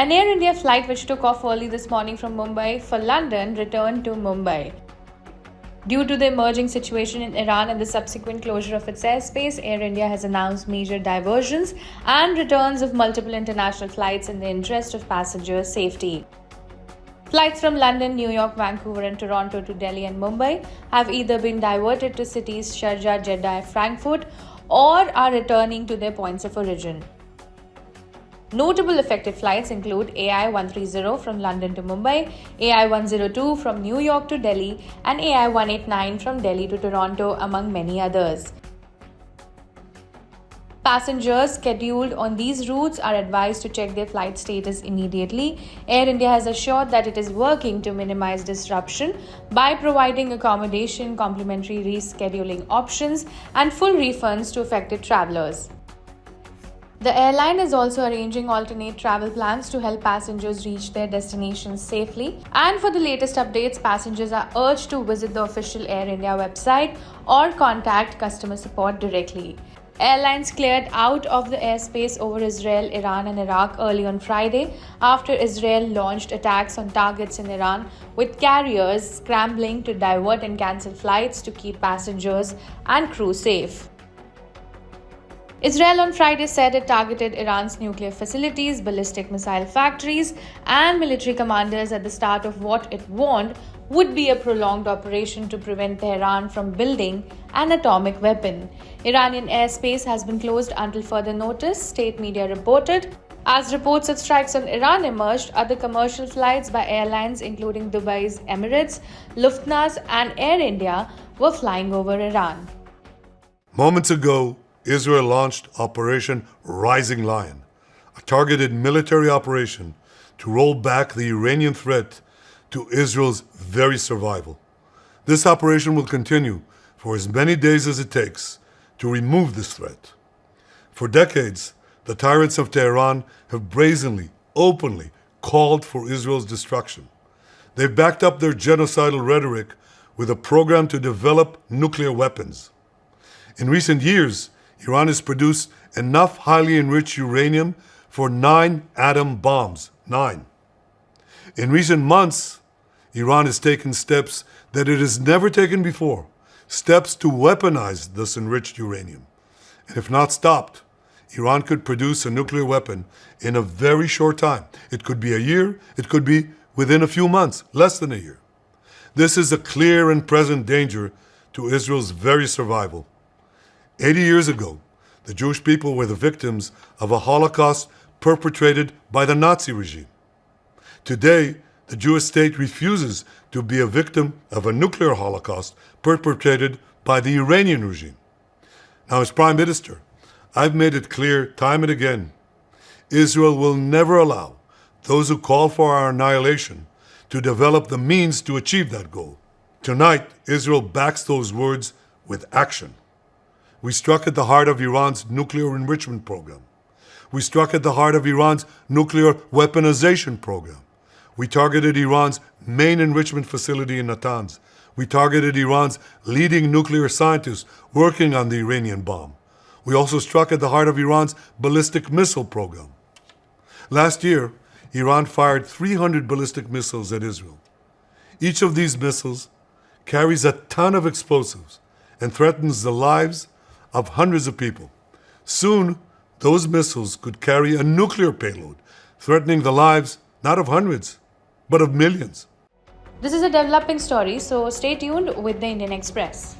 An Air India flight which took off early this morning from Mumbai for London returned to Mumbai. Due to the emerging situation in Iran and the subsequent closure of its airspace, Air India has announced major diversions and returns of multiple international flights in the interest of passengers' safety. Flights from London, New York, Vancouver and Toronto to Delhi and Mumbai have either been diverted to cities Sharjah, Jeddah and Frankfurt or are returning to their points of origin. Notable affected flights include AI-130 from London to Mumbai, AI-102 from New York to Delhi, and AI-189 from Delhi to Toronto, among many others. Passengers scheduled on these routes are advised to check their flight status immediately. Air India has assured that it is working to minimize disruption by providing accommodation, complimentary rescheduling options, and full refunds to affected travelers. The airline is also arranging alternate travel plans to help passengers reach their destinations safely. And for the latest updates, passengers are urged to visit the official Air India website or contact customer support directly. Airlines cleared out of the airspace over Israel, Iran and Iraq early on Friday after Israel launched attacks on targets in Iran, with carriers scrambling to divert and cancel flights to keep passengers and crew safe. Israel on Friday said it targeted Iran's nuclear facilities, ballistic missile factories, and military commanders at the start of what it warned would be a prolonged operation to prevent Tehran from building an atomic weapon. Iranian airspace has been closed until further notice, state media reported. As reports of strikes on Iran emerged, other commercial flights by airlines including Dubai's Emirates, Lufthansa, and Air India were flying over Iran. Moments ago, Israel launched Operation Rising Lion, a targeted military operation to roll back the Iranian threat to Israel's very survival. This operation will continue for as many days as it takes to remove this threat. For decades, the tyrants of Tehran have brazenly, openly called for Israel's destruction. They've backed up their genocidal rhetoric with a program to develop nuclear weapons. In recent years, Iran has produced enough highly enriched uranium for 9 atom bombs. 9. In recent months, Iran has taken steps that it has never taken before, steps to weaponize this enriched uranium. And if not stopped, Iran could produce a nuclear weapon in a very short time. It could be a year, it could be within a few months, less than a year. This is a clear and present danger to Israel's very survival. 80 years ago, the Jewish people were the victims of a Holocaust perpetrated by the Nazi regime. Today, the Jewish state refuses to be a victim of a nuclear Holocaust perpetrated by the Iranian regime. Now, as Prime Minister, I've made it clear time and again, Israel will never allow those who call for our annihilation to develop the means to achieve that goal. Tonight, Israel backs those words with action. We struck at the heart of Iran's nuclear enrichment program. We struck at the heart of Iran's nuclear weaponization program. We targeted Iran's main enrichment facility in Natanz. We targeted Iran's leading nuclear scientists working on the Iranian bomb. We also struck at the heart of Iran's ballistic missile program. Last year, Iran fired 300 ballistic missiles at Israel. Each of these missiles carries a ton of explosives and threatens the lives of hundreds of people. Soon, those missiles could carry a nuclear payload, threatening the lives not of hundreds, but of millions. This is a developing story, so stay tuned with the Indian Express.